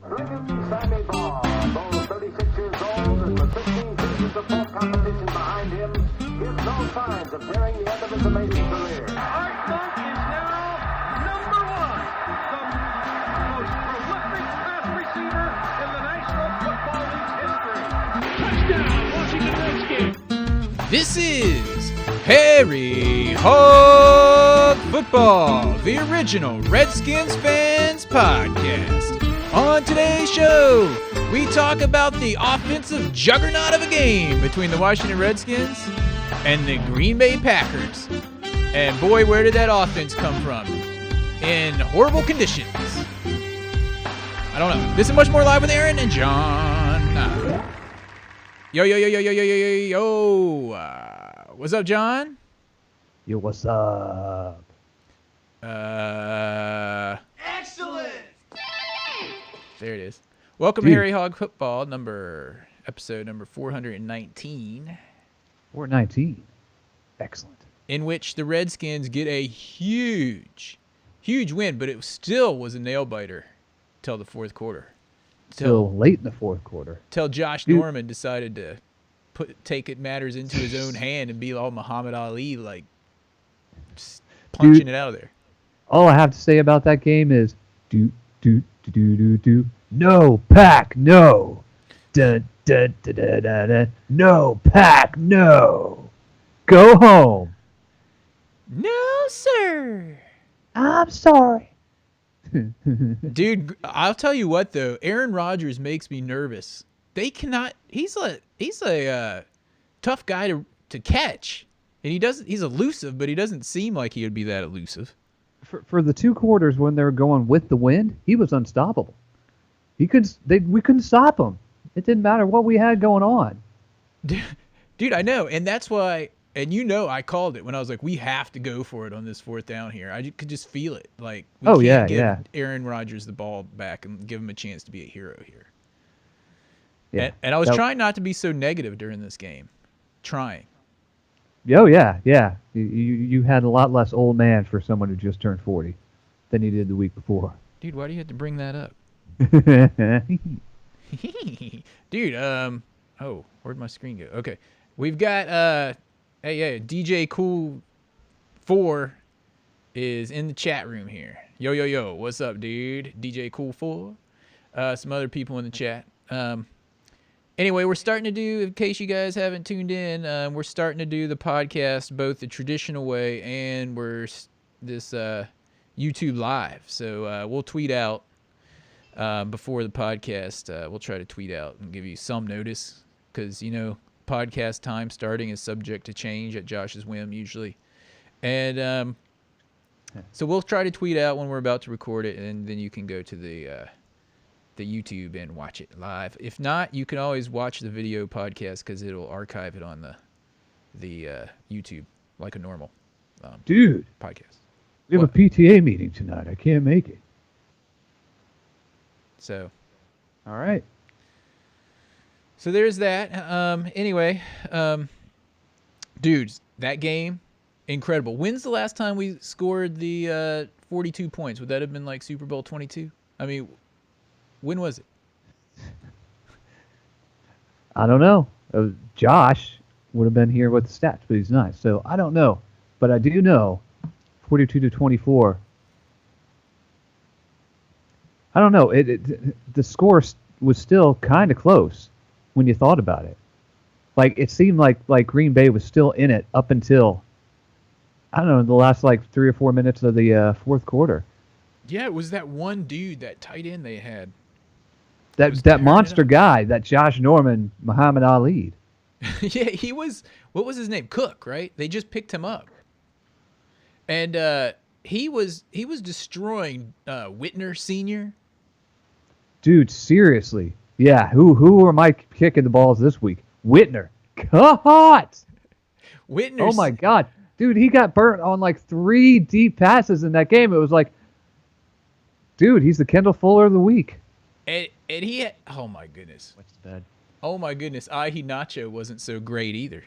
Sammy Baugh, though 36 years old and with 15 seasons of full competition behind him, gives no signs of nearing the end of his amazing career. Art Monk is now number one, the most prolific pass receiver in the National Football League's history. Touchdown, Washington Redskins. This is Harry Hog Football, the original Redskins fans podcast. On today's show, we talk about the offensive juggernaut of a game between the Washington Redskins and the Green Bay Packers. And boy, where did that offense come from? In horrible conditions. I don't know. This is much more live with Aaron and John. Yo. What's up, John? Yo, what's up? Excellent. There it is. Welcome, Dude. Harry Hog Football, episode number 419, 419. Excellent. in which the Redskins get a huge win, but it still was a nail biter till the fourth quarter. Till late in the fourth quarter. Till Josh Dude. Norman decided to take matters into his own hand and be all Muhammad Ali, like just punching it out of there. All I have to say about that game is do. No, Pack, no. Dun, dun, dun, dun, dun, dun. No, Pack, no. Go home. No, sir. I'm sorry. Dude, I'll tell you what though, Aaron Rodgers makes me nervous. They cannot. He's a tough guy to catch, and he's elusive, but he doesn't seem like he would be that elusive. For the two quarters when they were going with the wind, he was unstoppable. We couldn't stop him. It didn't matter what we had going on. Dude, I know, and that's why. And I called it when I was like, we have to go for it on this fourth down here. I could just feel it. Like, we can't give Aaron Rodgers the ball back and give him a chance to be a hero here. Yeah. And I was trying not to be so negative during this game. Trying. Oh, yeah. You had a lot less old man for someone who just turned 40 than you did the week before. Dude, why do you have to bring that up? Dude, oh, where'd my screen go? Okay. We've got, DJ Cool 4 is in the chat room here. Yo, what's up, dude? DJ Cool 4. Some other people in the chat. Anyway, we're starting to do, in case you guys haven't tuned in, we're starting to do the podcast both the traditional way and this YouTube live. So we'll tweet out before the podcast. We'll try to tweet out and give you some notice because, podcast time starting is subject to change at Josh's whim usually. And so we'll try to tweet out when we're about to record it, and then you can go to the YouTube and watch it live. If not, you can always watch the video podcast because it'll archive it on the YouTube like a normal Dude, podcast. we have a PTA meeting tonight. I can't make it. So, all right. So there's that. Anyway, dudes, that game, incredible. When's the last time we scored the 42 points? Would that have been like Super Bowl 22? I mean, when was it? I don't know. Josh would have been here with the stats, but he's not. So I don't know. But I do know 42-24. I don't know. The score was still kind of close when you thought about it. Like, it seemed like Green Bay was still in it up until, I don't know, the last 3 or 4 minutes of the fourth quarter. Yeah, it was that one dude, that tight end they had. That monster guy, that Josh Norman, Muhammad Ali. Yeah, he was, what was his name? Cook, right? They just picked him up. And he was destroying Whitner Sr. Dude, seriously. Yeah, who am I kicking the balls this week? Whitner. Cut! Whitner. Oh, my God. Dude, he got burnt on 3 deep passes in that game. It was like, dude, he's the Kendall Fuller of the week. And he had, oh, my goodness. What's bad? Oh, my goodness. Ahi Nacho wasn't so great either.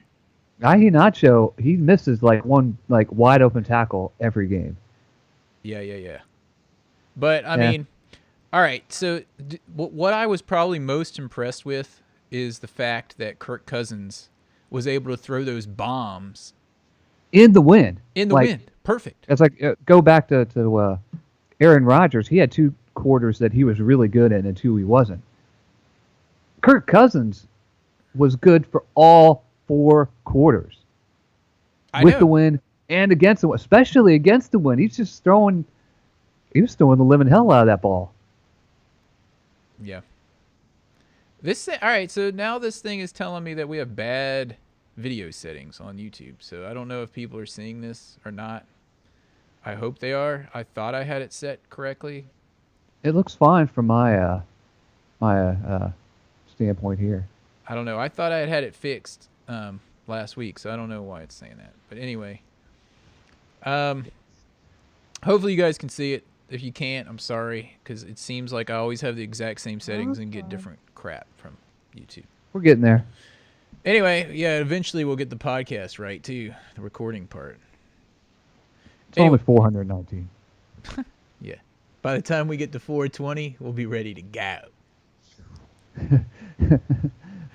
Ahi Nacho, he misses one wide open tackle every game. Yeah. But, I mean, All right, so what I was probably most impressed with is the fact that Kirk Cousins was able to throw those bombs In the wind. in the Like, wind. Perfect. It's like go back to Aaron Rodgers. He had 2 quarters that he was really good in and 2 he wasn't. Kirk Cousins was good for all 4 quarters I with know. the wind and against the wind, especially against the wind. He was throwing the living hell out of that ball. Yeah. All right, so now this thing is telling me that we have bad video settings on YouTube. So I don't know if people are seeing this or not. I hope they are. I thought I had it set correctly. It looks fine from my standpoint here. I don't know. I thought I had it fixed last week, so I don't know why it's saying that. But anyway, hopefully you guys can see it. If you can't, I'm sorry, because it seems like I always have the exact same settings and get different crap from YouTube. We're getting there. Anyway, yeah, eventually we'll get the podcast right too, the recording part. It's only 419. Yeah. By the time we get to 420, we'll be ready to go.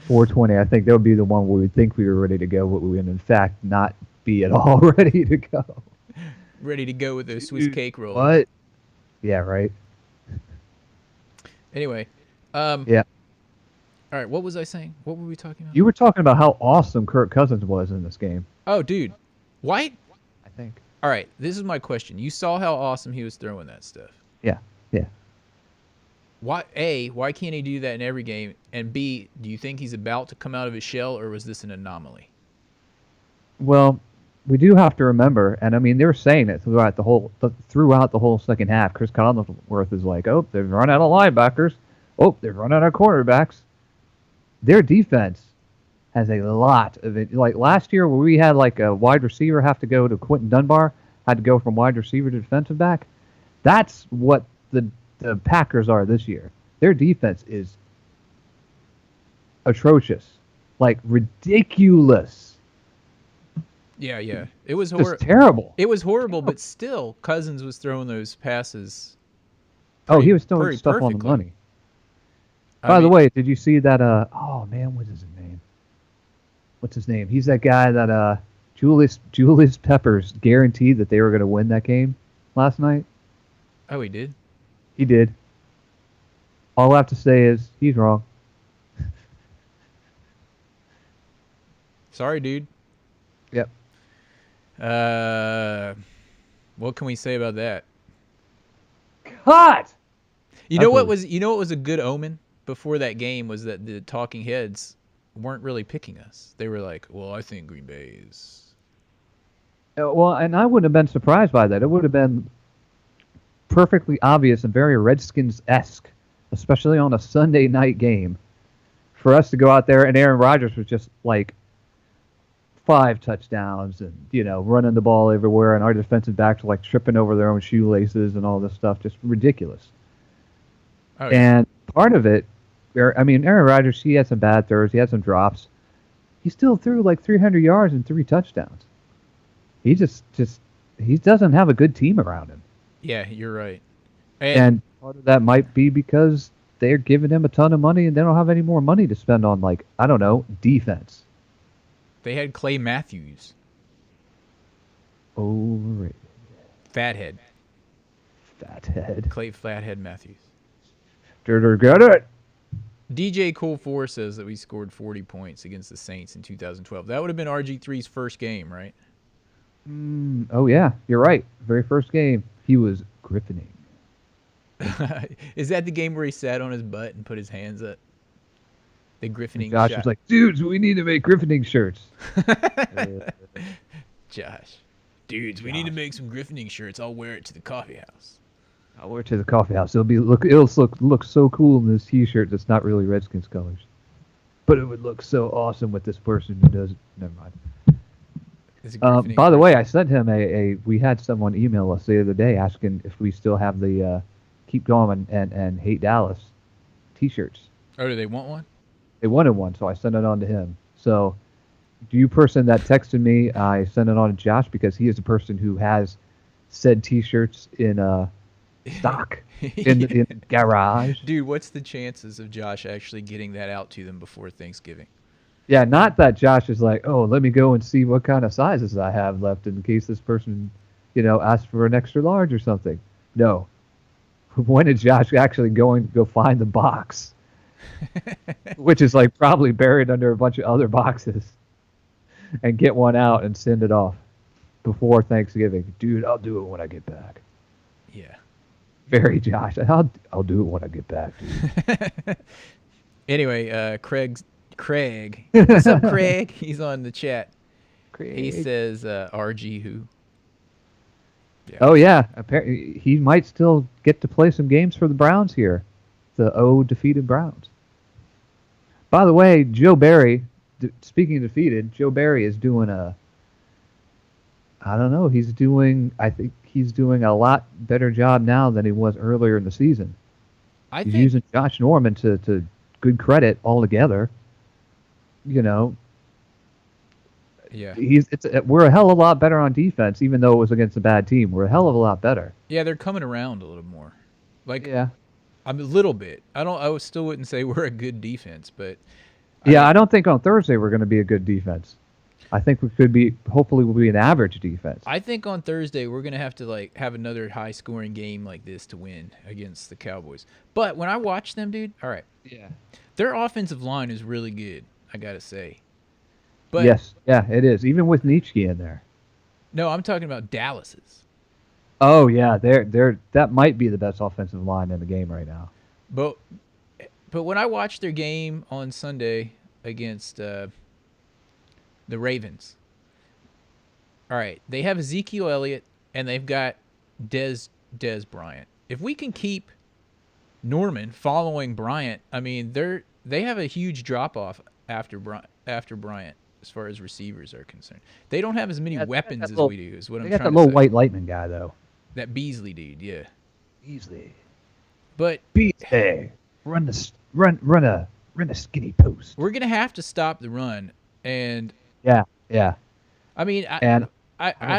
420. I think that would be the one where we think we were ready to go, but we would in fact not be at all ready to go. Ready to go with those Swiss cake rolls. What? Yeah, right. Anyway, Yeah. all right, what was I saying? What were we talking about? You were talking about how awesome Kirk Cousins was in this game. Oh, dude. Why? I think. All right, this is my question. You saw how awesome he was throwing that stuff. Yeah. Yeah. Why can't he do that in every game? And B, do you think he's about to come out of his shell, or was this an anomaly? Well, we do have to remember, and I mean they were saying it throughout the whole second half. Chris Collinsworth is like, "Oh, they've run out of linebackers. Oh, they've run out of cornerbacks." Their defense has a lot of it. Like last year, where we had like a wide receiver have to go to Quentin Dunbar, had to go from wide receiver to defensive back. That's what the Packers are this year. Their defense is atrocious, like ridiculous. Yeah. It was Just terrible. It was horrible, but still, Cousins was throwing those passes. Oh, he was throwing pretty stuff on the perfectly. money. I By the mean, way, did you see that? Oh man, what is his name? What's his name? He's that guy that Julius Peppers guaranteed that they were going to win that game last night. Oh, he did? He did. All I have to say is he's wrong. Sorry, dude. Yep. What can we say about that? Cut. You know what Ugly. was a good omen before that game was that the talking heads weren't really picking us. They were like, "Well, I think Green Bay is." Well, and I wouldn't have been surprised by that. It would have been perfectly obvious and very Redskins-esque, especially on a Sunday night game, for us to go out there and Aaron Rodgers was just like 5 touchdowns and, running the ball everywhere, and our defensive backs were like tripping over their own shoelaces and all this stuff. Just ridiculous. Oh, yeah. And part of it, Aaron Rodgers, he had some bad throws, he had some drops. He still threw like 300 yards and 3 touchdowns. He just he doesn't have a good team around him. Yeah, you're right. And part of that might be because they're giving him a ton of money and they don't have any more money to spend on, like, I don't know, defense. they had Clay Matthews, Overrated. fathead, Fathead. Clay Flathead Matthews. Got it. DJ Cool 4 says that we scored 40 points against the Saints in 2012. That would have been RG3's first game, right? Oh, yeah, you're right. Very first game, he was griffining. Is that the game where he sat on his butt and put his hands up? The griffining Josh shot. was like, dudes, we need to make griffining shirts. Josh. Dudes, we need to make some griffining shirts. I'll wear it to the coffee house. I'll wear it to the coffee house. It'll look so cool in this T-shirt that's not really Redskins colors, but it would look so awesome with this person who does. Never mind. It's a griffining By the shirt. way, I sent him we had someone email us the other day asking if we still have the Keep Going and Hate Dallas T-shirts. Oh, do they want one? They wanted one, so I sent it on to him. So, you person that texted me, I sent it on to Josh because he is the person who has said T-shirts in stock in the garage. Dude, what's the chances of Josh actually getting that out to them before Thanksgiving? Yeah, not that Josh is like, oh, let me go and see what kind of sizes I have left in case this person, asks for an extra large or something. No. When is Josh actually going to go find the box? Which is like probably buried under a bunch of other boxes, and get one out and send it off before Thanksgiving. Dude, I'll do it when I get back. Yeah. Very Josh. I'll do it when I get back, dude. Anyway, Craig. What's up, Craig? He's on the chat. Craig. He says RG who. Yeah. Oh yeah, apparently he might still get to play some games for the Browns here, the defeated Browns. By the way, Joe Barry. Speaking of defeated, Joe Barry is doing I don't know. I think he's doing a lot better job now than he was earlier in the season. He's using Josh Norman to good credit altogether. Yeah. We're a hell of a lot better on defense, even though it was against a bad team. We're a hell of a lot better. Yeah, they're coming around a little more. Yeah. I'm a little bit. I still wouldn't say we're a good defense, but I don't think on Thursday we're going to be a good defense. I think we could be. Hopefully, we'll be an average defense. I think on Thursday we're going to have to have another high-scoring game like this to win against the Cowboys. But when I watch them, dude, all right. Yeah. Their offensive line is really good, I got to say. But yes, yeah, it is. Even with Nietzsche in there. No, I'm talking about Dallas's. Oh yeah, that might be the best offensive line in the game right now. But when I watched their game on Sunday against the Ravens, all right, they have Ezekiel Elliott and they've got Dez Bryant. If we can keep Norman following Bryant, I mean they have a huge drop off after Bryant as far as receivers are concerned. They don't have as many weapons as we do. Is what I'm trying to say. They got that little white lightning guy though. That Beasley dude, yeah. Beasley. But Beasley, run a skinny post. We're gonna have to stop the run, and yeah. I mean, I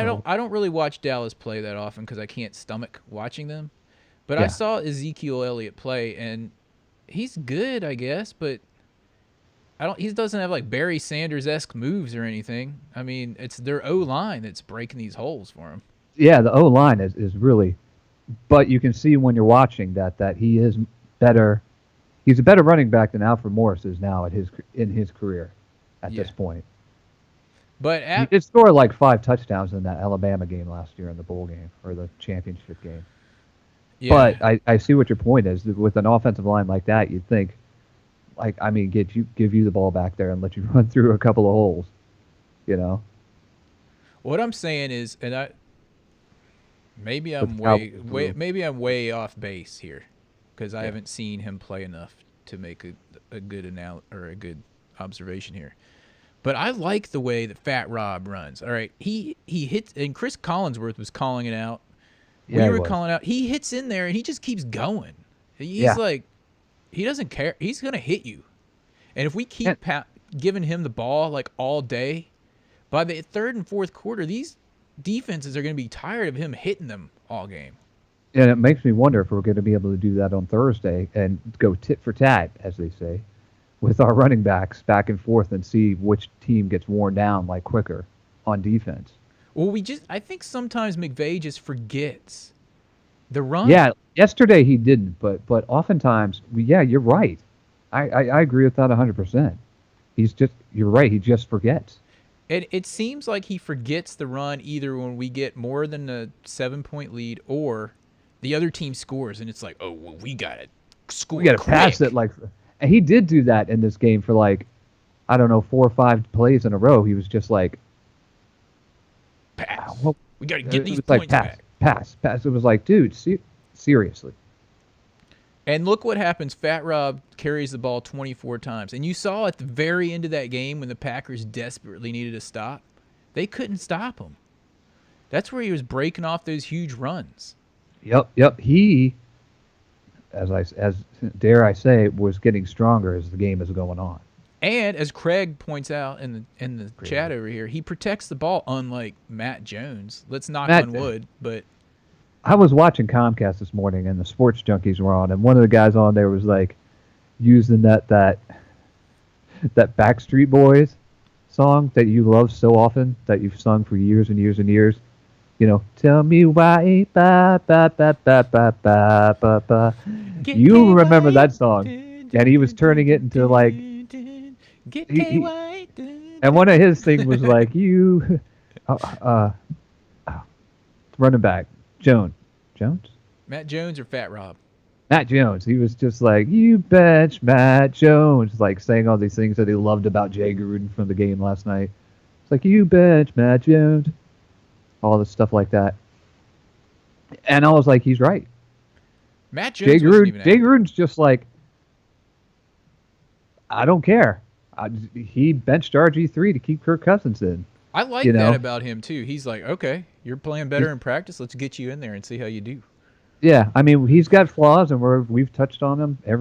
don't really watch Dallas play that often because I can't stomach watching them. But I saw Ezekiel Elliott play, and he's good, I guess. But he doesn't have like Barry Sanders-esque moves or anything. I mean, it's their O-line that's breaking these holes for him. Yeah, the O-line is really, but you can see when you're watching that he is better. He's a better running back than Alfred Morris is now in his career at this point. But he did score like 5 touchdowns in that Alabama game last year in the bowl game or the championship game. Yeah. But I see what your point is. With an offensive line like that, you'd think, give you the ball back there and let you run through a couple of holes, What I'm saying is, and maybe I'm way off base here, because I haven't seen him play enough to make a good observation here. But I like the way that Fat Rob runs. All right, he hits, and Chris Collinsworth was calling it out. We were calling out. He hits in there and he just keeps going. He's like, he doesn't care. He's gonna hit you. And if we keep giving him the ball like all day, by the third and fourth quarter, these defenses are gonna be tired of him hitting them all game. And it makes me wonder if we're going to be able to do that on Thursday and go tit for tat, as they say, with our running backs back and forth and see which team gets worn down like quicker on defense. Well, I think sometimes McVay just forgets the run. Yeah, yesterday he didn't, but oftentimes, you're right. I agree with that 100%. You're right, he just forgets. It seems like he forgets the run either when we get more than a 7-point lead or the other team scores, and it's like, oh, well, we got to score. We got to pass it and he did do that in this game for 4 or 5 plays in a row. He was just like, pass. We got to get these points back. Pass. It was like, dude, seriously. And look what happens. Fat Rob carries the ball 24 times. And you saw at the very end of that game when the Packers desperately needed a stop, they couldn't stop him. That's where he was breaking off those huge runs. Yep. He, as dare I say, was getting stronger as the game is going on. And as Craig points out in the chat over here, he protects the ball unlike Matt Jones. Let's knock on wood, but I was watching Comcast this morning, and the Sports Junkies were on, and one of the guys on there was like using that Backstreet Boys song that you love so often, that you've sung for years and years and years. You know, tell me why, ba ba ba ba ba ba ba ba. You remember that song, and he was turning it into like, and one of his things was like, you, running back, Jones, Matt Jones or Fat Rob? Matt Jones. He was just like, you bench Matt Jones, like saying all these things that he loved about Jay Gruden from the game last night. It's like, you bench Matt Jones, all this stuff like that. And I was like, he's right. Matt Jones wasn't even Jay Gruden's just like, I don't care. He benched RG3 to keep Kirk Cousins in. I like that about him too. He's like, okay, you're playing better in practice. Let's get you in there and see how you do. Yeah, I mean, he's got flaws, and we've touched on them at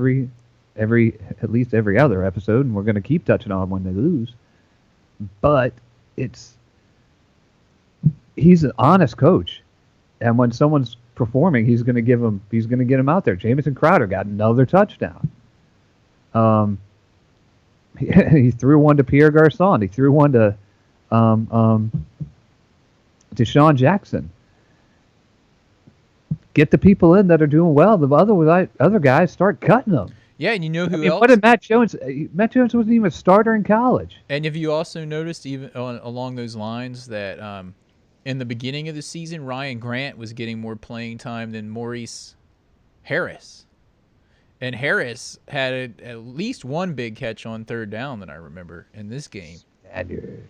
least every other episode, and we're going to keep touching on them when they lose. But he's an honest coach, and when someone's performing, he's going to get him out there. Jamison Crowder got another touchdown. He threw one to Pierre Garçon. He threw one to Deshaun Jackson. Get the people in that are doing well. The other guys start cutting them. Yeah, and you know who else? What did Matt Jones? Matt Jones wasn't even a starter in college. And have you also noticed, even along those lines, that in the beginning of the season, Ryan Grant was getting more playing time than Maurice Harris. And Harris had at least one big catch on third down that I remember in this game. Standard.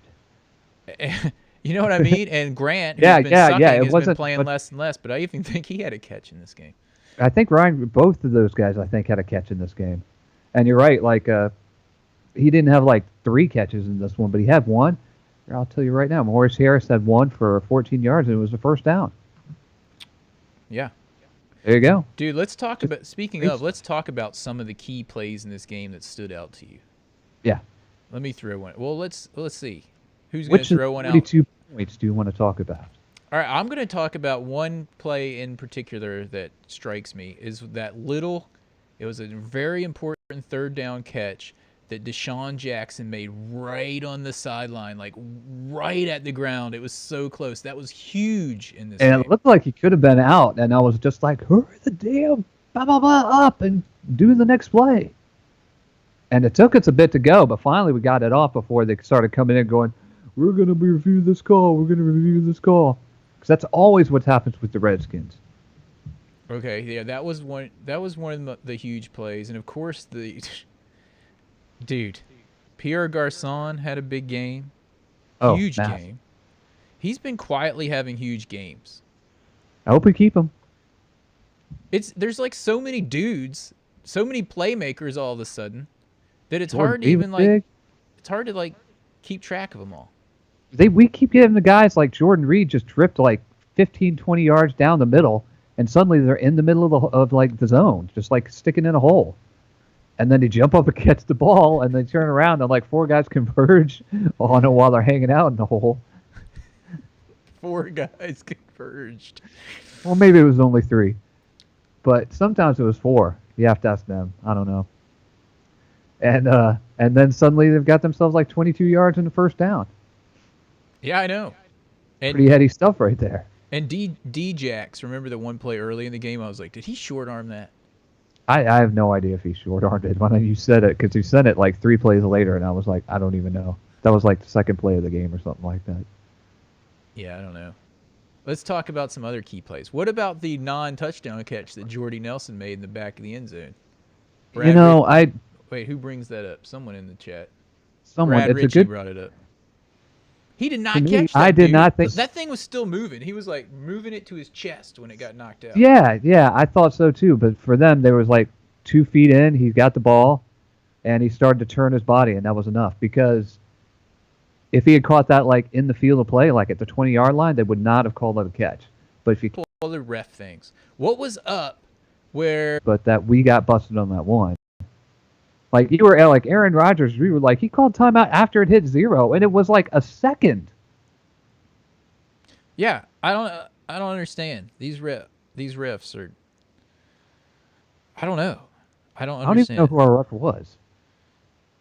You know what I mean? And Grant, who's been sucking, has been playing less and less, but I even think he had a catch in this game. I think both of those guys, I think, had a catch in this game. And you're right, like, he didn't have like 3 catches in this one, but he had one. I'll tell you right now, Maurice Harris had one for 14 yards, and it was the first down. Yeah. There you go. Dude, let's talk about some of the key plays in this game that stood out to you. Yeah. Let me throw one. Well, let's see. Who's going to throw one out? Which 42 points do you want to talk about? All right, I'm going to talk about one play in particular that strikes me. Is that it was a very important third down catch that Deshaun Jackson made right on the sideline, like right at the ground. It was so close. That was huge in this game. And it looked like he could have been out, and I was just like, hurry the damn blah, blah, blah, up and do the next play. And it took us a bit to go, but finally we got it off before they started coming in going, we're going to review this call. We're going to review this call. Because that's always what happens with the Redskins. Okay, yeah, that was one of the huge plays. And, of course, dude, Pierre Garçon had a big game. Huge game. He's been quietly having huge games. I hope we keep him. There's like so many dudes, so many playmakers all of a sudden that it's hard to keep track of them all. We keep getting the guys like Jordan Reed just dripped like 15, 20 yards down the middle, and suddenly they're in the middle of the zone, just like sticking in a hole. And then they jump up and catch the ball, and they turn around, and like 4 guys converge on it while they're hanging out in the hole. 4 guys converged. Well, maybe it was only 3. But sometimes it was 4. You have to ask them. I don't know. And then suddenly they've got themselves like 22 yards in the first down. Yeah, I know. And, pretty heady stuff right there. And D-Jax, remember the one play early in the game? I was like, did he short arm that? I have no idea if he short-armed it when you said it, because you said it like 3 plays later, and I was like, I don't even know. That was like the second play of the game or something like that. Yeah, I don't know. Let's talk about some other key plays. What about the non-touchdown catch that Jordy Nelson made in the back of the end zone? Wait, who brings that up? Someone in the chat. Brad Ritchie brought it up. He did not catch that. I did not think that thing was still moving. He was like moving it to his chest when it got knocked out. Yeah, I thought so too. But for them, there was like 2 feet in. He got the ball, and he started to turn his body, and that was enough. Because if he had caught that like in the field of play, like at the 20-yard line, they would not have called it a catch. But if you all the ref things, what was up? But that we got busted on that one. Like you were like Aaron Rodgers, we were like he called timeout after it hit 0, and it was like a second. Yeah, I don't understand these These refs are. I don't know. I don't I don't even understand. know who our ref was.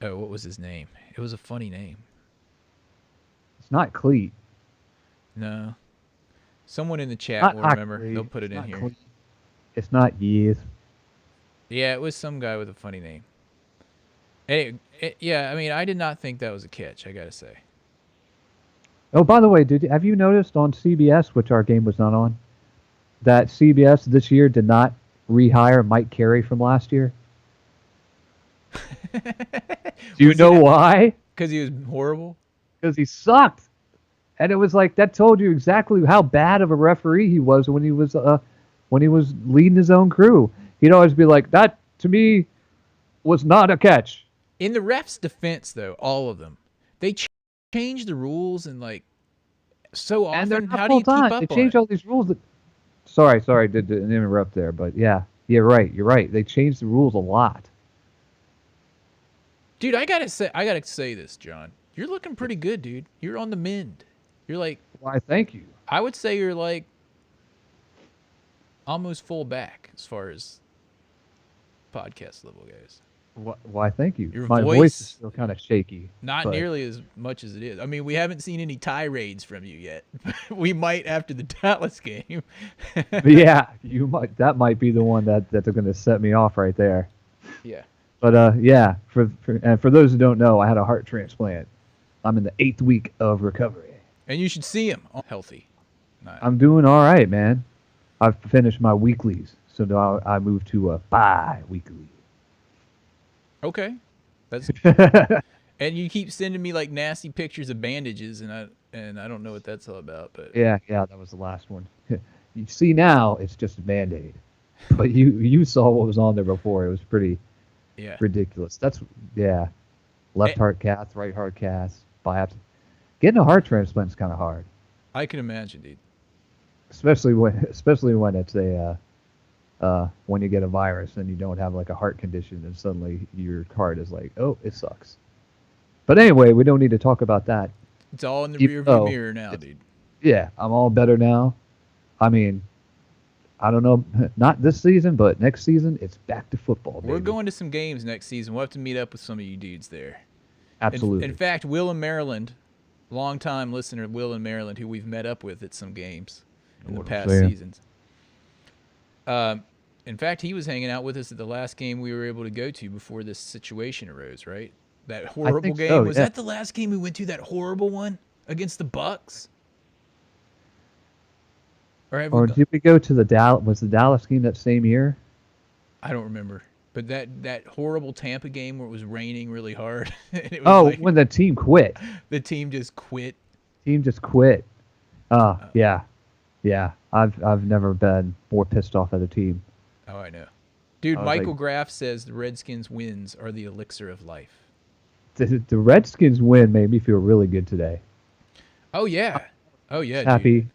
Oh, what was his name? It was a funny name. It's not Cleat. No. Someone in the chat Not will Hawk remember. Cleat. They'll put it It's in not here. Cleat. It's not Yeez. Yeah, it was some guy with a funny name. Yeah, I mean, I did not think that was a catch, I got to say. Oh, by the way, have you noticed on CBS, which our game was not on, that CBS this year did not rehire Mike Carey from last year? Do you know why? Because he was horrible? Because he sucked. And it was like that told you exactly how bad of a referee he was when he was leading his own crew. He'd always be like, "That to me was not a catch." In the refs' defense, though, all of them, they change the rules and like so often. And they're not How do you keep full-time. up They on change it? all these rules. Sorry, did interrupt there, but yeah, you're right. They changed the rules a lot. Dude, I gotta say this, John. You're looking pretty good, dude. You're on the mend. You're like, Why? Thank you. I would say you're like almost full back as far as podcast level goes. Why? Thank you. Your My voice- voice is still kind of shaky. Not but- nearly as much as it is. I mean, we haven't seen any tirades from you yet. We might after the Dallas game. Yeah, you might. That might be the one that they're going to set me off right there. Yeah. But yeah, for those who don't know, I had a heart transplant. I'm in the 8th week of recovery. And you should see him healthy. I'm doing all right, man. I've finished my weeklies, so now I moved to a bi-weekly. Okay. That's and you keep sending me like nasty pictures of bandages and I don't know what that's all about, but Yeah, that was the last one. You see now, it's just a Band-Aid. But you saw what was on there before. It was pretty yeah. ridiculous. Left heart cath, right heart cath, biopsy. Getting a heart transplant is kind of hard, I can imagine, dude. especially when it's when you get a virus and you don't have like a heart condition and suddenly your heart is like, oh, it sucks. But anyway, we don't need to talk about that. It's all in the Even rearview though mirror now, dude. Yeah, I'm all better now. I mean, I don't know, not this season, but next season, it's back to football. We're baby. going to some games next season. We'll have to meet up with some of you dudes there. Absolutely. In fact, Will in Maryland, longtime listener Will in Maryland, who we've met up with at some games in the What I'm past saying. seasons. In fact, he was hanging out with us at the last game we were able to go to before this situation arose, right? That horrible think game. so, Was yeah. that the last game we went to? That horrible one against the Bucks? Or have we Or gone- did we go to the Dallas? Was the Dallas game that same year? I don't remember. But that horrible Tampa game where it was raining really hard. And it was Oh, like when the team quit. the team just quit. Team just quit. Yeah. I've never been more pissed off at a team. Oh, I know. Dude, I was Michael like- Graff says the Redskins wins are the elixir of life. The Redskins win made me feel really good today. Oh, yeah. Oh, yeah, dude. Happy,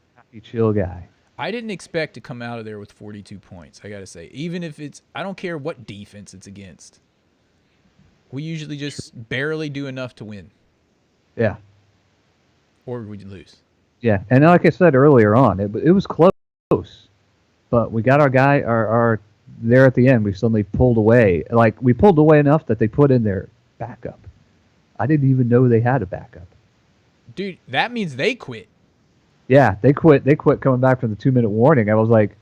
chill guy. I didn't expect to come out of there with 42 points, I got to say. Even if it's, I don't care what defense it's against. We usually just barely do enough to win, Yeah. or we lose. Yeah, and like I said earlier on, it was close, but we got our guy, our there at the end. We suddenly pulled away, like we pulled away enough that they put in their backup. I didn't even know they had a backup. Dude, that means they quit. Yeah, they quit. They quit coming back from the 2-minute warning. I was like,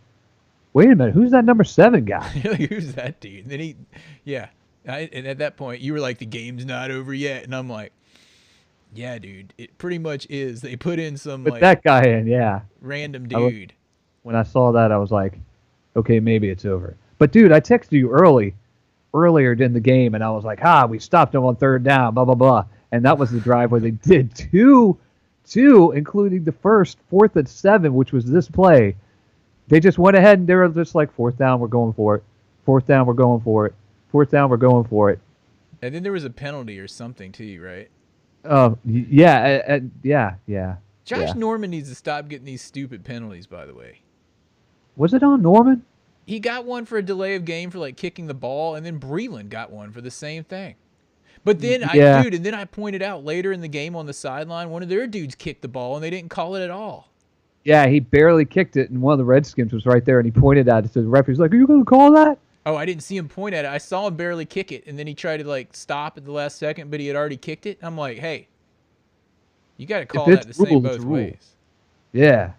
wait a minute, who's that number 7 guy? You're like, who's that dude? And then and at that point, you were like, the game's not over yet. And I'm like, yeah, dude, it pretty much is. They put in some Put like that guy in, yeah. random I was- dude. When I saw that, I was like, okay, maybe it's over. But dude, I texted you earlier in the game, and I was like, we stopped them on 3rd down, blah blah blah, and that was the drive where they did two, including the first 4th and 7, which was this play. They just went ahead and they were just like 4th down, we're going for it. 4th down, we're going for it. 4th down, we're going for it. And then there was a penalty or something too, right? Yeah. Josh Yeah. Norman needs to stop getting these stupid penalties, by the way. Was it on Norman? He got one for a delay of game for like kicking the ball, and then Breland got one for the same thing. But then Yeah. I pointed out later in the game on the sideline, one of their dudes kicked the ball and they didn't call it at all. Yeah, he barely kicked it, and one of the Redskins was right there, and he pointed at it to the referee. He's like, "Are you going to call that?" Oh, I didn't see him point at it. I saw him barely kick it, and then he tried to like stop at the last second, but he had already kicked it. I'm like, hey, you got to call it's that the a rule, same it's a both rule. ways. Yeah.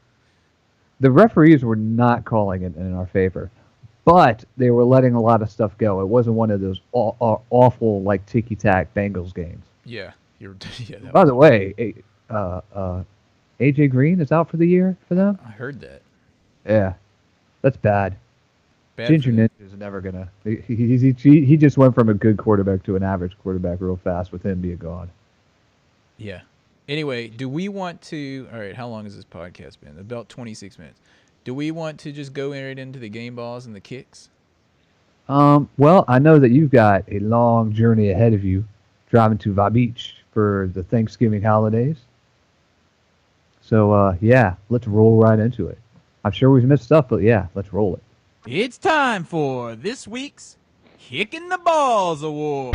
The referees were not calling it in our favor, but they were letting a lot of stuff go. It wasn't one of those awful like ticky-tack Bengals games. Yeah, you're. Yeah, that By was, the way, AJ Green is out for the year for them. I heard that. Yeah, that's bad. Bad Ginger for them. Ninja is never gonna. He just went from a good quarterback to an average quarterback real fast with him being gone. Yeah. Anyway, do we want to? All right, how long has this podcast been? About 26 minutes. Do we want to just go right into the game balls and the kicks? Well, I know that you've got a long journey ahead of you, driving to Va Beach for the Thanksgiving holidays. So yeah, let's roll right into it. I'm sure we've missed stuff, but yeah, let's roll it. It's time for this week's Kicking the Balls Award.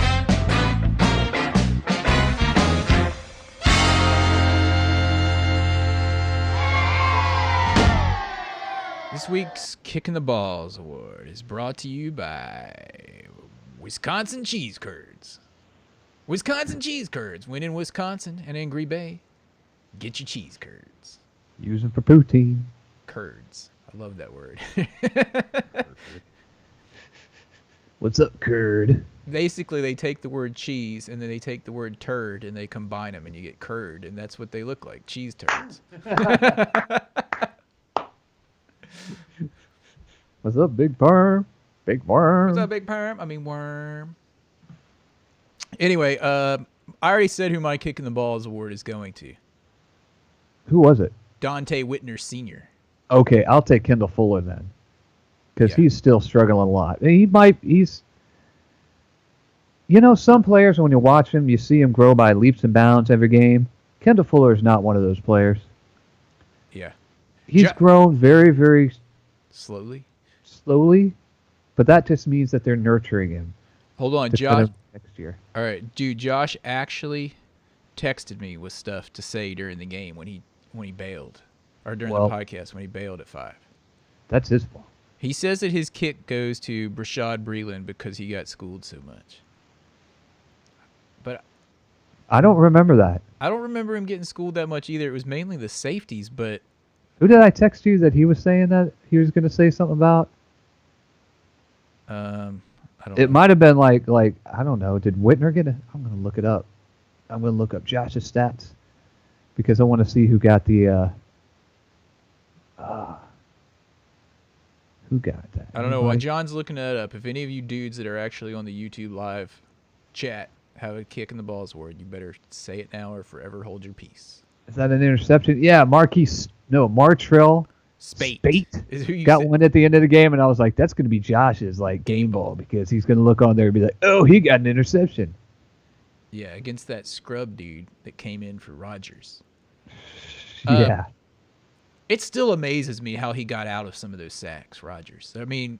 This week's Kicking the Balls Award is brought to you by Wisconsin Cheese Curds. Wisconsin Cheese Curds. When in Wisconsin and in Green Bay, get your cheese curds. Use them for poutine. Curds. I love that word. What's up, curd? Basically, they take the word cheese and then they take the word turd and they combine them and you get curd, and that's what they look like, cheese turds. What's up, Big Perm? Big Worm. What's up, Big Perm? I mean, worm. Anyway, I already said who my Kicking the Balls Award is going to. Who was it? Dante Whitner Sr. Okay, I'll take Kendall Fuller then, because Yeah. he's still struggling a lot. He's. You know, some players, when you watch him, you see him grow by leaps and bounds every game. Kendall Fuller is not one of those players. Yeah. He's grown very, very Slowly. slowly, but that just means that they're nurturing him Hold on, to put Josh. him next year. All right, dude. Josh actually texted me with stuff to say during the game when he bailed, or during Well- the podcast when he bailed at 5. That's his fault. He says that his kick goes to Brashad Breeland because he got schooled so much. But I don't remember that. I don't remember him getting schooled that much either. It was mainly the safeties, but Who did I text you that he was saying that he was going to say something about? I don't It know. might have been like I don't know. Did Whitner get it? I'm going to look it up. I'm going to look up Josh's stats because I want to see who got the. Who got that? I don't know why Anybody? John's looking that up. If any of you dudes that are actually on the YouTube live chat have a kick in the balls award, you better say it now or forever hold your peace. Is that an interception? Yeah, Martrell Spate is who you got said. one at the end of the game, and I was like, that's going to be Josh's like game ball because he's going to look on there and be like, oh, he got an interception. Yeah, against that scrub dude that came in for Rodgers. Yeah. It still amazes me how he got out of some of those sacks, Rodgers. I mean,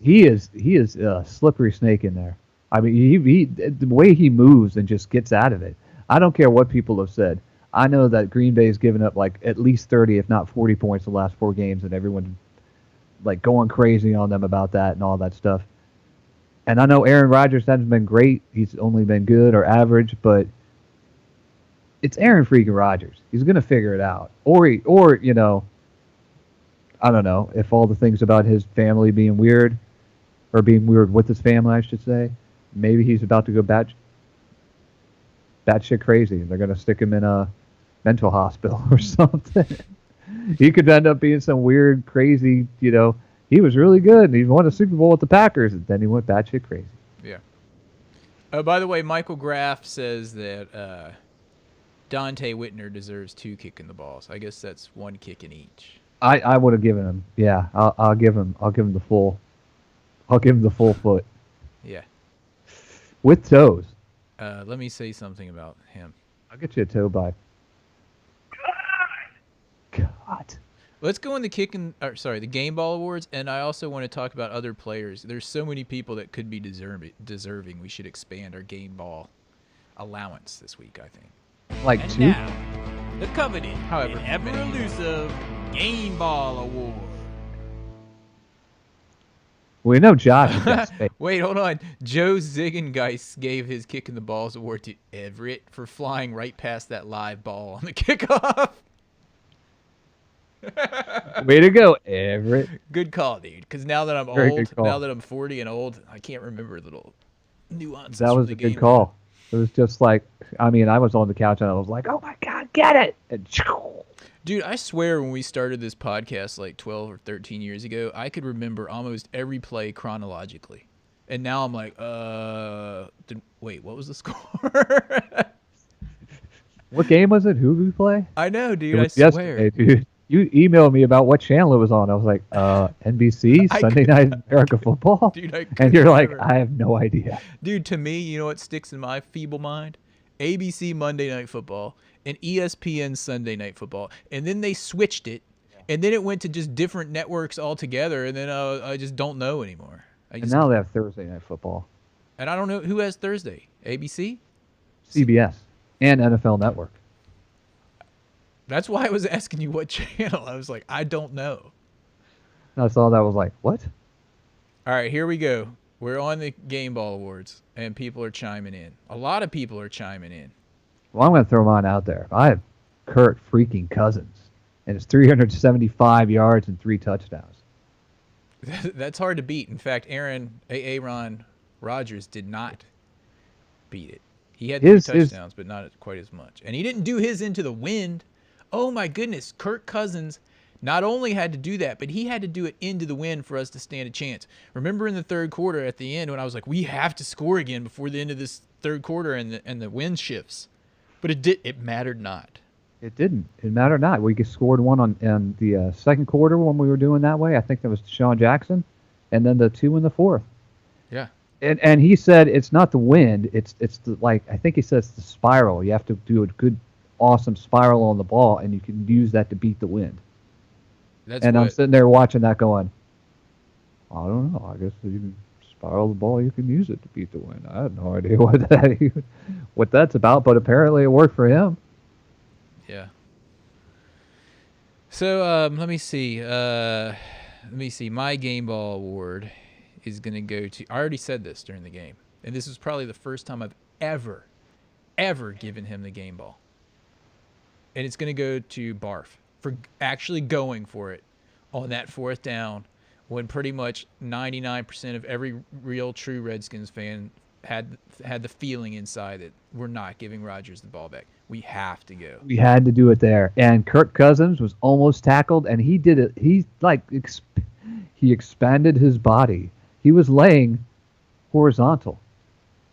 He is a slippery snake in there. I mean, he the way he moves and just gets out of it. I don't care what people have said. I know that Green Bay's given up like at least 30, if not 40 points the last 4 games, and everyone's like going crazy on them about that and all that stuff. And I know Aaron Rodgers hasn't been great. He's only been good or average, but it's Aaron freaking Rodgers. He's going to figure it out. Or you know, I don't know, if all the things about his family being weird, or being weird with his family, I should say, maybe he's about to go batshit crazy. They're going to stick him in a mental hospital or something. He could end up being some weird, crazy, you know, he was really good and he won a Super Bowl with the Packers, and then he went batshit crazy. yeah. By the way, Michael Graff says that Dante Whitner deserves 2 kick in the balls. I guess that's 1 kick in each. I would have given him, yeah, I'll give him the full foot Yeah. with toes. Let me say something about him. I'll get you a toe bite. God. Let's go in the the game ball awards, and I also want to talk about other players. There's so many people that could be deserving. We should expand our game ball allowance this week, I think. Like And 2? now, the coveted, however, ever elusive Game Ball Award. We know Josh has got space. Wait, hold on. Joe Ziegengeist gave his Kick in the Balls award to Everett for flying right past that live ball on the kickoff. Way to go, Everett. Good call, dude. Because now that I'm Very old, good call. now that I'm 40 and old, I can't remember little nuances. That from was the a good game. call. It was just like, I mean, I was on the couch and I was like, oh my God, get it. And Dude, I swear when we started this podcast like 12 or 13 years ago, I could remember almost every play chronologically. And now I'm like, wait, what was the score? what game was it? Who did we play? I know, dude. It I was swear. yesterday, dude. You emailed me about what channel it was on. I was like, NBC, I Sunday Night America Football. Dude, I and couldn't you're like, remember. I have no idea. Dude, to me, you know what sticks in my feeble mind? ABC Monday Night Football and ESPN Sunday Night Football. And then they switched it. And then it went to just different networks altogether. And then I just don't know anymore. And now they have Thursday Night Football, And I don't know who has Thursday. ABC? CBS, and NFL Network. That's why I was asking you what channel. I was like, I don't know. And I saw that, I was like, what? All right, here we go. We're on the Game Ball Awards, and people are chiming in. A lot of people are chiming in. Well, I'm going to throw mine out there. I have Kirk freaking Cousins, and it's 375 yards and 3 touchdowns. That's hard to beat. In fact, Aaron Rodgers did not beat it. He had 3 touchdowns, but not quite as much. And he didn't do his into the wind. Oh, my goodness. Kirk Cousins not only had to do that, but he had to do it into the wind for us to stand a chance. Remember in the third quarter at the end when I was like, we have to score again before the end of this third quarter and the wind shifts. But it mattered not. It didn't. It mattered not. We scored one in the second quarter when we were doing that way. I think that was Deshaun Jackson, and then the 2 in the fourth. Yeah. And he said it's not the wind. It's the, like, I think he says the spiral. You have to do a good, awesome spiral on the ball, and you can use that to beat the wind. I'm sitting there watching that going, I don't know. I guess if you can spiral the ball, you can use it to beat the wind. I had no idea what that's about, but apparently it worked for him. Yeah. So let me see. My Game Ball Award is going to go to. I already said this during the game, and this is probably the first time I've ever given him the game ball. And it's going to go to Barf for actually going for it on that 4th down when pretty much 99% of every real true Redskins fan had the feeling inside that we're not giving Rodgers the ball back. We have to go. We had to do it there. And Kirk Cousins was almost tackled, and he did it. He he expanded his body. He was laying horizontal,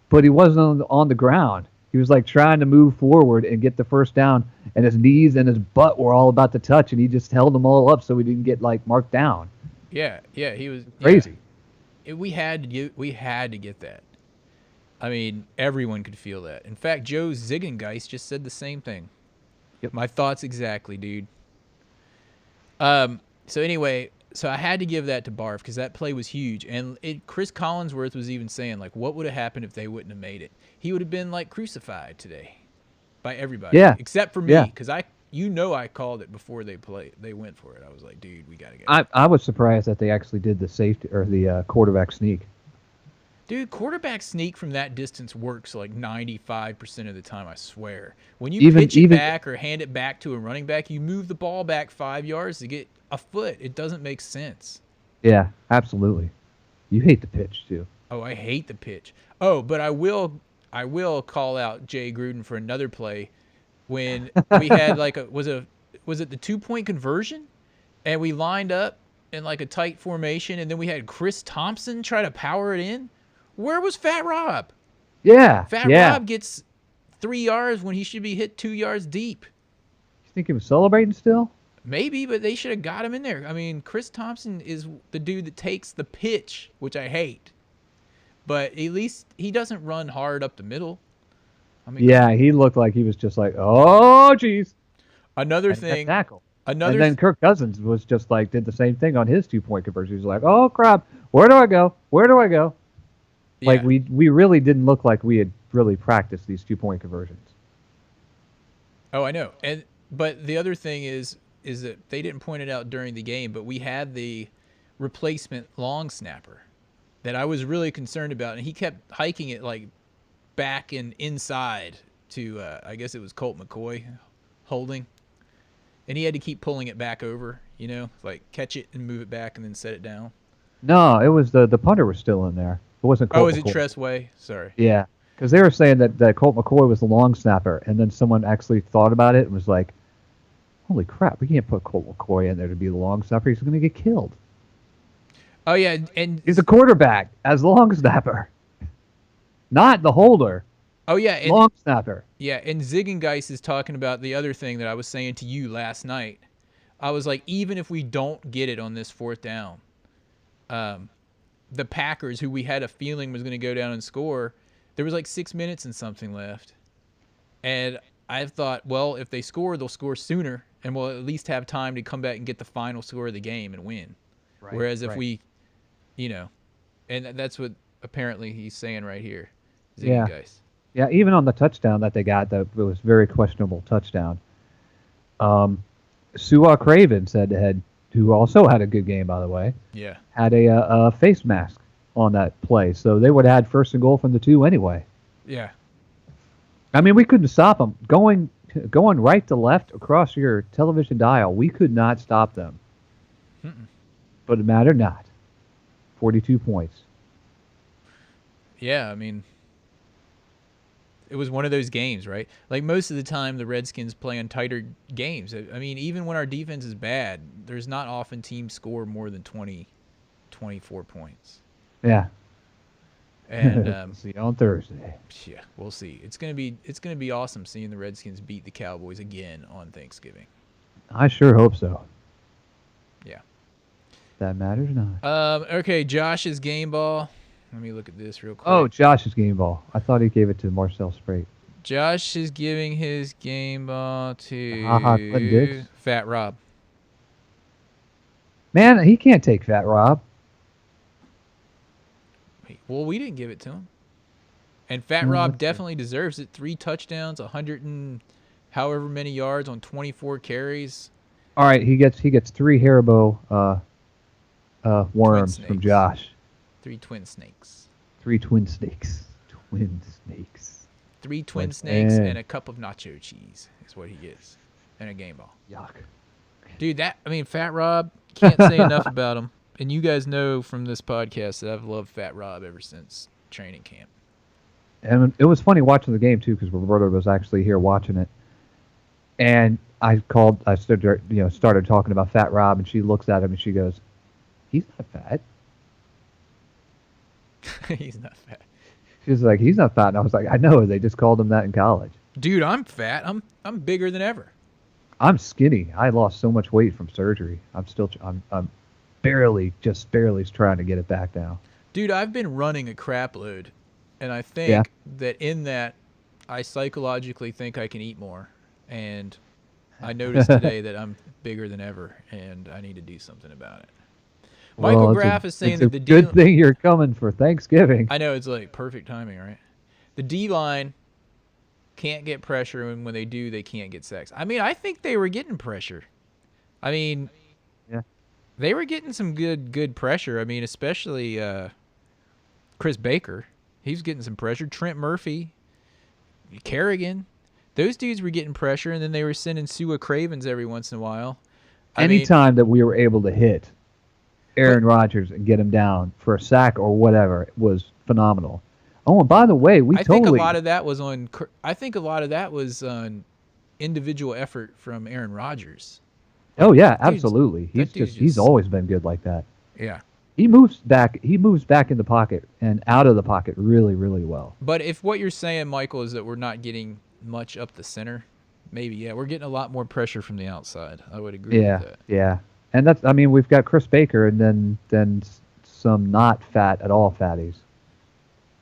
but he wasn't on the ground. He was like trying to move forward and get the first down, and his knees and his butt were all about to touch, and he just held them all up so he didn't get like marked down. Yeah, he was Crazy. Yeah. We had to get that. I mean, everyone could feel that. In fact, Joe Ziegengeist just said the same thing. Yep. My thoughts exactly, dude. So anyway, I had to give that to Barf because that play was huge. And Chris Collinsworth was even saying, like, what would have happened if they wouldn't have made it? He would have been, like, crucified today by everybody. Yeah. Except for me, Yeah. because I called it before they went for it. I was like, dude, we got to go. I was surprised that they actually did the safety or the quarterback sneak. Dude, quarterback sneak from that distance works like 95% of the time, I swear. When you Even- pitch it even- back or hand it back to a running back, you move the ball back 5 yards to get a foot. It doesn't make sense. Yeah, absolutely. You hate the pitch too. Oh, I hate the pitch. Oh, but I will call out Jay Gruden for another play when we had like was it the 2-point conversion? And we lined up in like a tight formation, and then we had Chris Thompson try to power it in. Where was Fat Rob? Yeah. Rob gets 3 yards when he should be hit 2 yards deep. You think he was celebrating still? Maybe, but they should have got him in there. I mean, Chris Thompson is the dude that takes the pitch, which I hate. But at least he doesn't run hard up the middle. I mean, Yeah, he looked like he was just like, oh, jeez. Another And that thing. tackle. Another And then Kirk Cousins was just like, did the same thing on his 2-point conversion. He was like, oh, crap. Where do I go? Where do I go? yeah. Like, we really didn't look like we had really practiced these 2-point conversions. Oh, I know. And But the other thing is that they didn't point it out during the game, but we had the replacement long snapper that I was really concerned about, and he kept hiking it like back and inside to I guess it was Colt McCoy holding, and he had to keep pulling it back over, like catch it and move it back and then set it down. No, it was the punter was still in there. It wasn't Colt Is it McCoy. Tress Way? Sorry. Yeah, because they were saying that Colt McCoy was the long snapper, and then someone actually thought about it and was like, holy crap, we can't put Colt McCoy in there to be the long snapper. He's going to get killed. Oh yeah, and He's a quarterback as the long snapper, not the holder. oh yeah, and, Long snapper. yeah, and Ziegengeist is talking about the other thing that I was saying to you last night. I was like, even if we don't get it on this fourth down, the Packers, who we had a feeling was going to go down and score, there was like 6 minutes and something left, and I thought, well, if they score, they'll score sooner, and we'll at least have time to come back and get the final score of the game and win. Right, Whereas if right. we, and that's what apparently he's saying right here. Yeah. Ziegengeist. Yeah, even on the touchdown that they got, it was very questionable touchdown. Su'a Craven who also had a good game, by the way, Yeah. had a face mask on that play, so they would have had first and goal from the 2 anyway. Yeah. I mean, we couldn't stop them. Going right to left across your television dial, we could not stop them. But it mattered not. 42 points. Yeah, I mean, it was one of those games, right? Like most of the time, the Redskins play in tighter games. I mean, even when our defense is bad, there's not often teams score more than 20, 24 points. Yeah. And See you on Thursday. yeah, we'll see. It's gonna be awesome seeing the Redskins beat the Cowboys again on Thanksgiving. I sure hope so. Yeah. That matters not. Okay, Josh's game ball. Let me look at this real quick. Oh, Josh's game ball. I thought he gave it to Marcel Sprate. Josh is giving his game ball to Clinton Dix. Fat Rob. Man, he can't take Fat Rob. Well, we didn't give it to him. And Fat Rob definitely deserves it. 3 touchdowns, 100 and however many yards on 24 carries. All right, he gets 3 Haribo worms snakes. from Josh. 3 twin snakes. 3 twin snakes. Twin snakes. 3 twin Like, snakes eh. and a cup of nacho cheese is what he gets. And a game ball. Yuck. Dude, Fat Rob, can't say enough about him. And you guys know from this podcast that I've loved Fat Rob ever since training camp. And it was funny watching the game too, because Roberto was actually here watching it. And I started talking about Fat Rob, and she looks at him and she goes, "He's not fat." He's not fat. She was like, "He's not fat," and I was like, "I know. They just called him that in college." Dude, I'm fat. I'm bigger than ever. I'm skinny. I lost so much weight from surgery. I'm barely trying to get it back down. Dude, I've been running a crap load, and I think that in that, I psychologically think I can eat more. And I noticed today that I'm bigger than ever, and I need to do something about it. Michael Well, Graff is saying it's that a the good thing you're coming for Thanksgiving. I know, it's like perfect timing, right? The D-line can't get pressure, and when they do, they can't get sacks. I mean, I think they were getting pressure. I mean, Yeah. they were getting some good pressure. I mean, especially Chris Baker. He was getting some pressure. Trent Murphy, Kerrigan. Those dudes were getting pressure, and then they were sending Su'a Cravens every once in a while. Anytime that we were able to hit Aaron Rodgers and get him down for a sack or whatever was phenomenal. Oh, and by the way, I think a lot of that was on individual effort from Aaron Rodgers. Oh yeah, Dude's- absolutely. that dude's He's just- always been good like that. Yeah. He moves back in the pocket and out of the pocket really, really well. But if what you're saying, Michael, is that we're not getting much up the center, maybe, yeah, we're getting a lot more pressure from the outside. I would agree Yeah, with that. yeah. And we've got Chris Baker and then some not fat at all fatties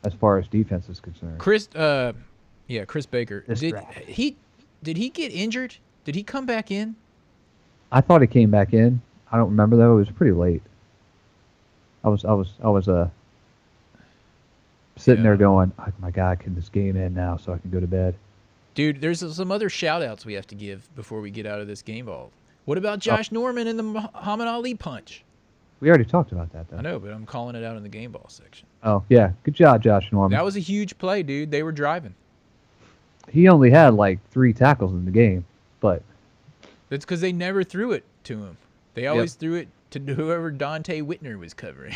as far as defense is concerned. Chris Baker. This Did draft. he get injured? Did he come back in? I thought he came back in. I don't remember though. It was pretty late. I was sitting there going, "Oh my God, can this game end now so I can go to bed?" Dude, there's some other shout-outs we have to give before we get out of this game ball. What about Josh Norman and the Muhammad Ali punch? We already talked about that, though. I know, but I'm calling it out in the game ball section. Oh, yeah. Good job, Josh Norman. That was a huge play, dude. They were driving. He only had like 3 tackles in the game, but That's because they never threw it to him. They always threw it to whoever Dante Whitner was covering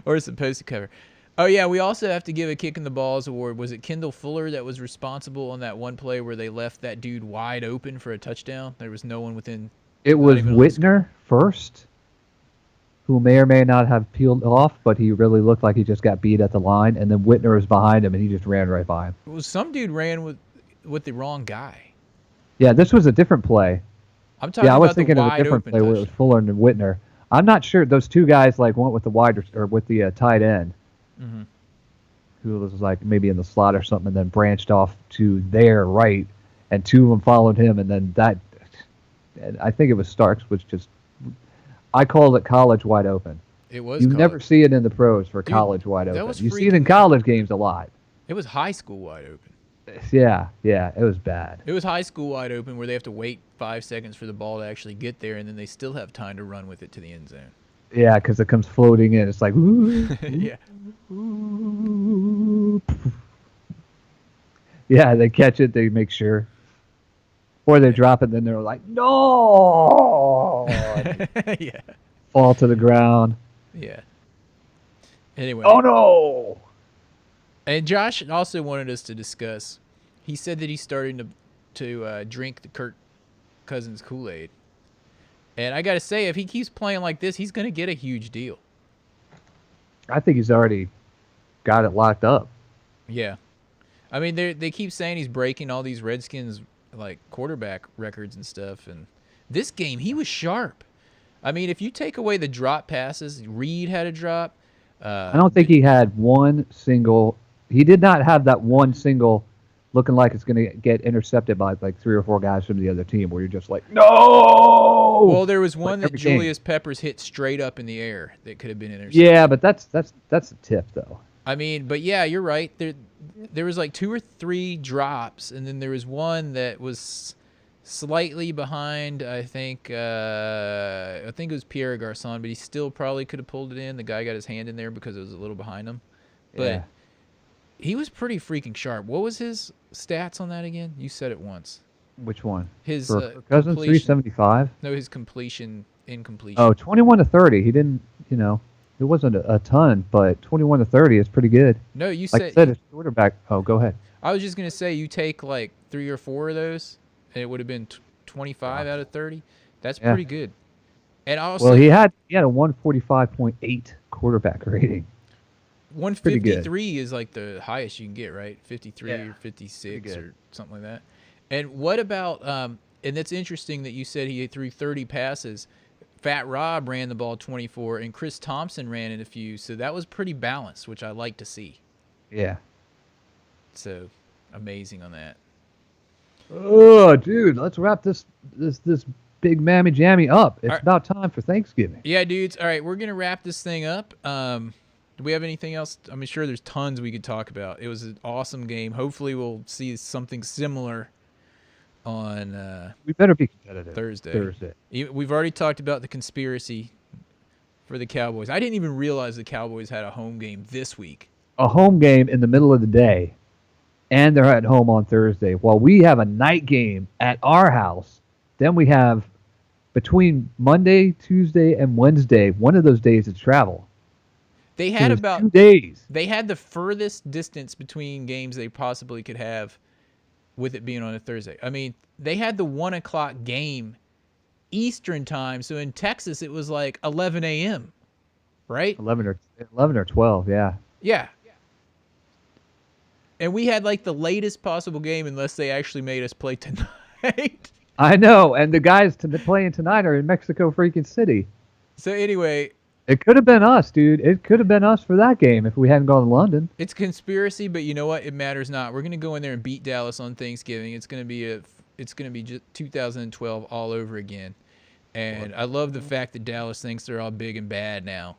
or supposed to cover. Oh, yeah, we also have to give a kick in the balls award. Was it Kendall Fuller that was responsible on that one play where they left that dude wide open for a touchdown? There was no one within. it was even on the Whitner first, who may or may not have peeled off, but he really looked like he just got beat at the line, and then Whitner was behind him, and he just ran right by him. It was some dude ran with the wrong guy. Yeah, this was a different play. I'm talking Yeah, I was about the thinking of a wide different open play where it was touchdown. Fuller and Whitner. I'm not sure. Those two guys like went with the wide or with the tight end, who was like maybe in the slot or something, and then branched off to their right, and 2 of them followed him, and then that. And I think it was Starks, which just I called it college wide open. It was. You college. never see it in the pros for Dude, college wide that open. was You see it in freaking- college games a lot. It was high school wide open. Yeah, it was bad. It was high school wide open where they have to wait 5 seconds for the ball to actually get there, and then they still have time to run with it to the end zone. Yeah, because it comes floating in. It's like, ooh, Yeah. ooh. Yeah, they catch it. They make sure, or they drop it. Then they're like, no, Yeah. fall to the ground. Yeah. Anyway. Oh no! And Josh also wanted us to discuss. He said that he's starting to drink the Kirk Cousins Kool-Aid. And I got to say, if he keeps playing like this, he's going to get a huge deal. I think he's already got it locked up. Yeah. I mean, they keep saying he's breaking all these Redskins like quarterback records and stuff. And this game, he was sharp. I mean, if you take away the drop passes, Reed had a drop. I don't think he had one single. He did not have that one single looking like it's going to get intercepted by like 3 or 4 guys from the other team where you're just like, no! Well, there was one that every game. Julius Peppers hit straight up in the air that could have been intercepted. Yeah, but that's a tip, though. I mean, but yeah, you're right. There was like 2 or 3 drops, and then there was one that was slightly behind. I think it was Pierre Garçon, but he still probably could have pulled it in. The guy got his hand in there because it was a little behind him. But Yeah. he was pretty freaking sharp. What was his stats on that again? You said it once. Which one? His For Cousins, completion. 375. No, his incompletion. Oh, 21 to 30. He didn't, it wasn't a ton, but 21 to 30 is pretty good. No, you Like I said. said, his quarterback. Oh, go ahead. I was just gonna say you take like 3 or 4 of those, and it would have been 25 out of 30. That's Yeah. pretty good. And also, Well, he had a 145.8 quarterback rating. pretty good. 153 is like the highest you can get, right? 53 Yeah. or 56 Pretty good. or something like that. And what about? And that's interesting that you said he threw 30 passes. Fat Rob ran the ball 24, and Chris Thompson ran in a few. So that was pretty balanced, which I like to see. Yeah. So amazing on that. Oh, dude, let's wrap this big mammy jammy up. It's All right. about time for Thanksgiving. Yeah, dudes. All right, we're gonna wrap this thing up. Do we have anything else? I'm sure there's tons we could talk about. It was an awesome game. Hopefully, we'll see something similar on We better be competitive. Thursday. We've already talked about the conspiracy for the Cowboys. I didn't even realize the Cowboys had a home game this week. A home game in the middle of the day, and they're at home on Thursday. While we have a night game at our house, then we have between Monday, Tuesday, and Wednesday, one of those days is travel. They So had there's about 2 days. they had the furthest distance between games they possibly could have with it being on a Thursday. I mean, they had the 1:00 game Eastern time, so in Texas it was like 11 a.m. Right? 11 or 12, yeah. Yeah. And we had like the latest possible game unless they actually made us play tonight. I know, and the guys playing tonight are in Mexico freaking City. So anyway, It could have been us, dude. It could have been us for that game if we hadn't gone to London. it's conspiracy, but you know what? It matters not. We're gonna go in there and beat Dallas on Thanksgiving. It's gonna be just 2012 all over again. And I love the fact that Dallas thinks they're all big and bad now.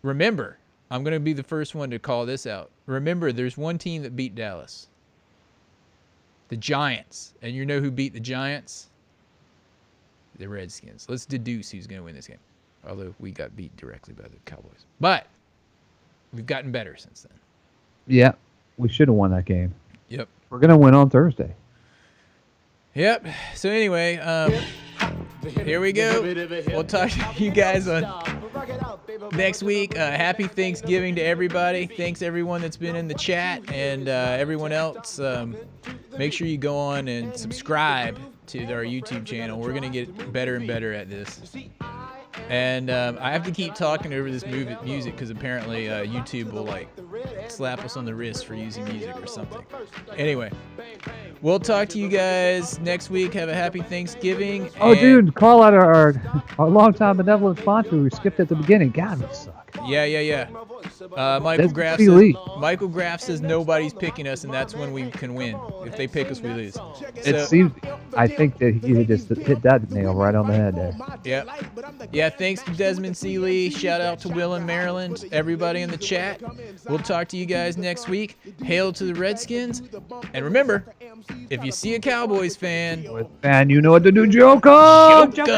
Remember, I'm gonna be the first one to call this out. Remember, there's one team that beat Dallas. the Giants. And you know who beat the Giants? The Redskins. Let's deduce who's going to win this game. Although we got beat directly by the Cowboys. But we've gotten better since then. Yeah, we should have won that game. Yep. We're gonna win on Thursday. Yep. So anyway, here we go. We'll talk to you guys on next week. Happy Thanksgiving to everybody. Thanks everyone that's been in the chat and everyone else. Make sure you go on and subscribe to our YouTube channel. We're gonna get better and better at this. And I have to keep talking over this music because apparently YouTube will like slap us on the wrist for using music or something. Anyway, we'll talk to you guys next week. Have a happy Thanksgiving. Oh, dude, call out our longtime benevolent sponsor. We skipped at the beginning. God, we suck. Yeah. Michael That's Graff Steve says, Lee. Michael Graff says nobody's picking us, and that's when we can win. If they pick us, we lose. It seems. I think that you just hit that nail right on the head there. Yeah. Thanks to Desmond C. Lee. Shout out to Will in Maryland. Everybody in the chat. We'll talk to you guys next week. Hail to the Redskins. And remember, if you see a Cowboys fan, And you know what to do, Joker. Joker!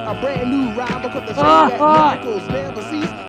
A brand new rhyme, because the same that miracles never cease.